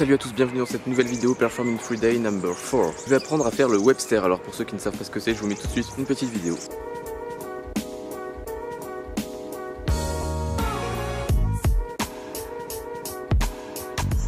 Salut à tous, bienvenue dans cette nouvelle vidéo Performing Free Day number 4. Je vais apprendre à faire le Webster, alors pour ceux qui ne savent pas ce que c'est, je vous mets tout de suite une petite vidéo.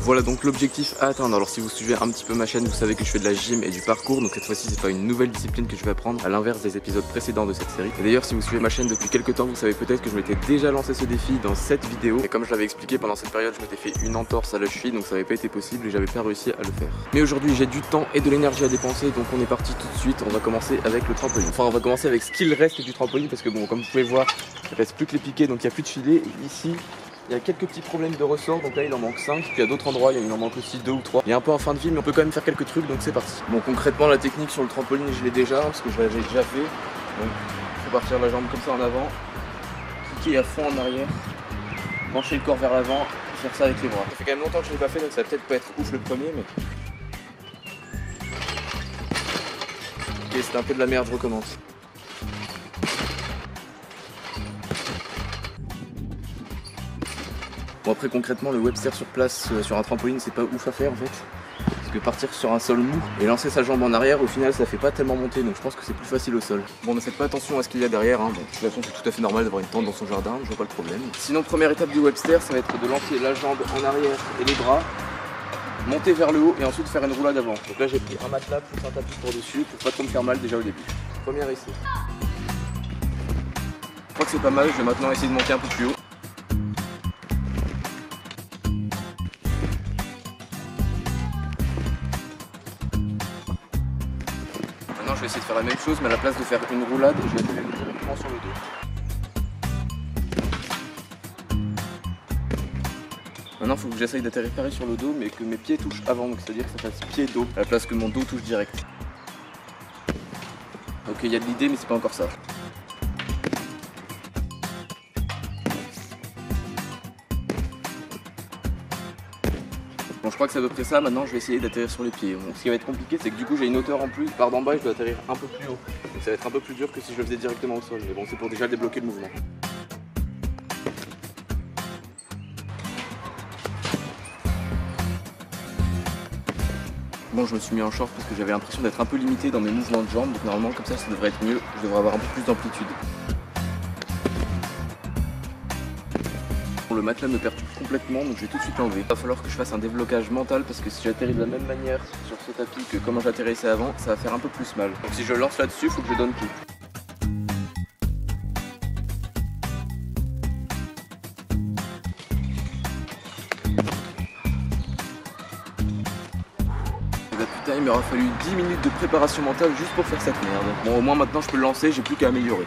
Voilà donc l'objectif à atteindre. Alors si vous suivez un petit peu ma chaîne, vous savez que je fais de la gym et du parcours. Donc cette fois-ci c'est pas une nouvelle discipline que je vais apprendre, à l'inverse des épisodes précédents de cette série. Et d'ailleurs si vous suivez ma chaîne depuis quelques temps, vous savez peut-être que je m'étais déjà lancé ce défi dans cette vidéo. Et comme je l'avais expliqué, pendant cette période je m'étais fait une entorse à la cheville, donc ça n'avait pas été possible et j'avais pas réussi à le faire. Mais aujourd'hui j'ai du temps et de l'énergie à dépenser, donc on est parti tout de suite. On va commencer avec le trampoline. Enfin on va commencer avec ce qu'il reste du trampoline, parce que bon, comme vous pouvez voir, il reste plus que les piquets, donc il n'y a plus de filet. Et ici il y a quelques petits problèmes de ressort, donc là il en manque 5, puis à d'autres endroits il en manque aussi 2 ou 3. Il est un peu en fin de vie, mais on peut quand même faire quelques trucs, donc c'est parti. Bon, concrètement la technique sur le trampoline je l'ai déjà, parce que je l'avais déjà fait. Donc il faut partir la jambe comme ça en avant, cliquer à fond en arrière, pencher le corps vers l'avant, faire ça avec les bras. Ça fait quand même longtemps que je l'ai pas fait, donc ça va peut-être pas être ouf le premier, mais... Ok, c'était un peu de la merde, je recommence. Bon après concrètement le Webster sur place sur un trampoline c'est pas ouf à faire en fait. Parce que partir sur un sol mou et lancer sa jambe en arrière au final ça fait pas tellement monter, donc je pense que c'est plus facile au sol. Bon ne faites pas attention à ce qu'il y a derrière, hein. Bon, de toute façon c'est tout à fait normal d'avoir une tente dans son jardin, je vois pas le problème. Sinon première étape du Webster ça va être de lancer la jambe en arrière et les bras, monter vers le haut et ensuite faire une roulade avant. Donc là j'ai pris un matelas plus un tapis pour dessus pour pas trop me faire mal déjà au début. Premier essai. Je crois que c'est pas mal, je vais maintenant essayer de monter un peu plus haut. Maintenant je vais essayer de faire la même chose, mais à la place de faire une roulade, je vais atterrir directement sur le dos. Maintenant il faut que j'essaye d'atterrir pareil sur le dos, mais que mes pieds touchent avant, donc c'est-à-dire que ça fasse pied-dos, à la place que mon dos touche direct. Ok, il y a de l'idée, mais c'est pas encore ça. Bon, je crois que c'est à peu près ça. Maintenant je vais essayer d'atterrir sur les pieds. Bon, ce qui va être compliqué c'est que du coup j'ai une hauteur en plus par d'en bas et je dois atterrir un peu plus haut. Donc ça va être un peu plus dur que si je le faisais directement au sol. Mais bon, c'est pour déjà débloquer le mouvement. Bon, je me suis mis en short parce que j'avais l'impression d'être un peu limité dans mes mouvements de jambes. Donc normalement comme ça devrait être mieux. Je devrais avoir un peu plus d'amplitude. Le matelas me perturbe complètement, donc je vais tout de suite l'enlever. Il va falloir que je fasse un déblocage mental parce que si j'atterris de la même manière sur ce tapis que comment j'atterrissais avant, ça va faire un peu plus mal. Donc si je lance là-dessus, il faut que je donne tout. Et bah putain, il m'aura fallu 10 minutes de préparation mentale juste pour faire cette merde. Bon, au moins maintenant je peux le lancer, j'ai plus qu'à améliorer.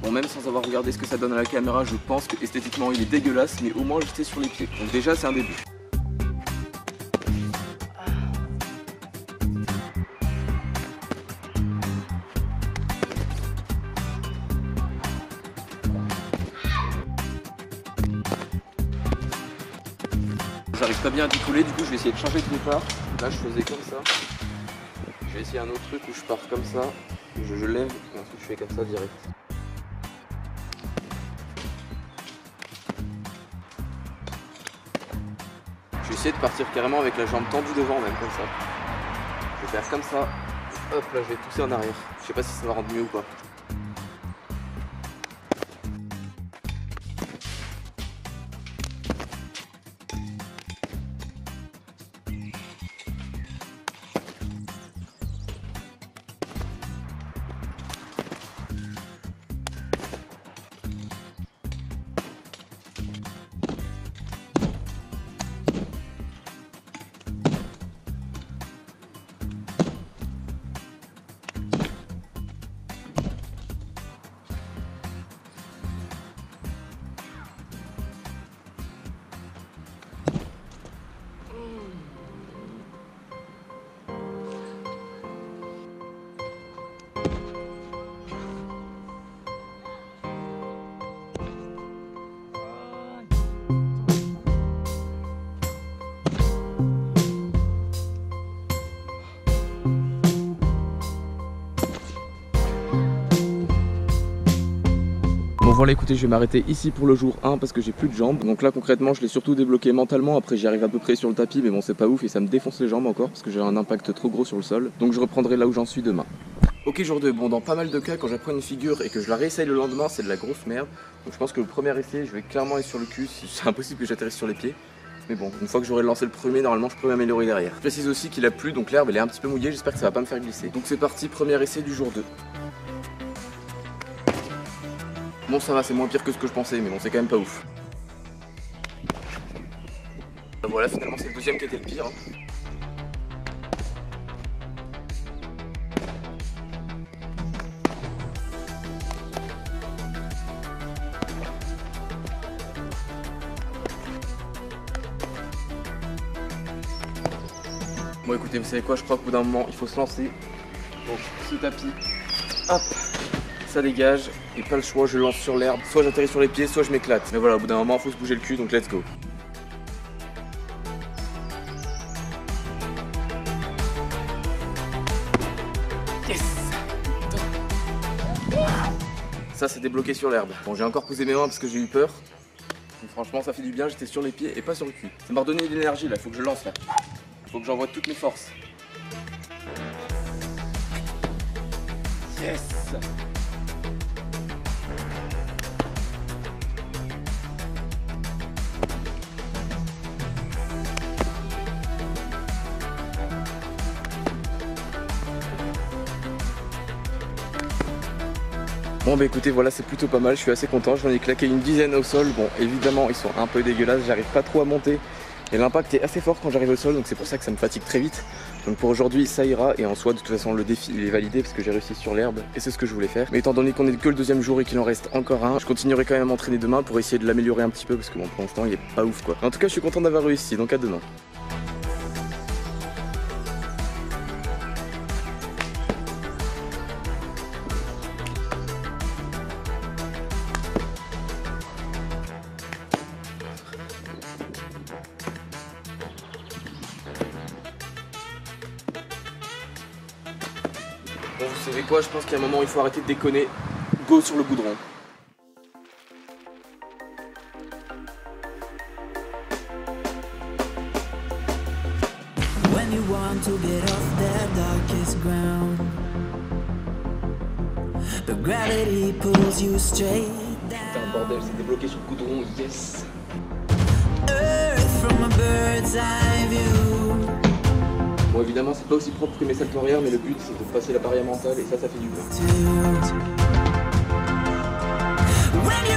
Bon, même sans avoir regardé ce que ça donne à la caméra, je pense que esthétiquement il est dégueulasse, mais au moins j'étais sur les pieds. Donc déjà c'est un début. J'arrive pas bien à décoller, du coup je vais essayer de changer de départ. Là je faisais comme ça. Je vais essayer un autre truc où je pars comme ça, je lève et ensuite je fais comme ça direct. Je vais essayer de partir carrément avec la jambe tendue devant, même comme ça. Je vais faire comme ça. Hop là, je vais pousser en arrière. Je sais pas si ça va rendre mieux ou pas. voilà, écoutez, je vais m'arrêter ici pour le jour 1 parce que j'ai plus de jambes. Donc là concrètement je l'ai surtout débloqué mentalement. Après j'y arrive à peu près sur le tapis, mais bon c'est pas ouf et ça me défonce les jambes encore parce que j'ai un impact trop gros sur le sol. Donc je reprendrai là où j'en suis demain. Ok, jour 2, bon dans pas mal de cas quand j'apprends une figure et que je la réessaye le lendemain c'est de la grosse merde. Donc je pense que le premier essai je vais clairement aller sur le cul, c'est impossible que j'atterrisse sur les pieds. Mais bon, une fois que j'aurai lancé le premier, normalement je peux m'améliorer derrière. Je précise aussi qu'il a plu, donc l'herbe elle est un petit peu mouillée, j'espère que ça va pas me faire glisser. Donc c'est parti, premier essai du jour 2. Bon ça va, c'est moins pire que ce que je pensais, mais bon c'est quand même pas ouf. Voilà, finalement c'est le deuxième qui était le pire. Bon écoutez, vous savez quoi, je crois qu'au bout d'un moment il faut se lancer. Donc ce tapis, hop, ça dégage et pas le choix, je lance sur l'herbe. Soit j'atterris sur les pieds, soit je m'éclate. Mais voilà, au bout d'un moment il faut se bouger le cul, donc let's go. Yes. Ça c'est débloqué sur l'herbe. Bon j'ai encore posé mes mains parce que j'ai eu peur. Mais franchement ça fait du bien, j'étais sur les pieds et pas sur le cul. Ça m'a redonné de l'énergie là, faut que je lance là. Faut que j'envoie toutes mes forces. Yes. Bon bah écoutez, voilà, c'est plutôt pas mal, je suis assez content, j'en ai claqué une dizaine au sol. Bon évidemment ils sont un peu dégueulasses, j'arrive pas trop à monter et l'impact est assez fort quand j'arrive au sol, donc c'est pour ça que ça me fatigue très vite. Donc pour aujourd'hui ça ira, et en soi de toute façon le défi il est validé parce que j'ai réussi sur l'herbe et c'est ce que je voulais faire. Mais étant donné qu'on est que le deuxième jour et qu'il en reste encore un, je continuerai quand même à m'entraîner demain pour essayer de l'améliorer un petit peu parce que bon pour l'instant il est pas ouf quoi. En tout cas je suis content d'avoir réussi, donc à demain. Bon vous savez quoi, je pense qu'il y a un moment où il faut arrêter de déconner. Go sur le goudron. When you want to get off that darkest ground, but gravity pulls you straight down. Putain bordel, c'est débloqué sur le goudron, yes. Earth from a bird's eye view. Bon évidemment c'est pas aussi propre que mes saltos arrière, mais le but c'est de passer la barrière mentale et ça fait du bien. When you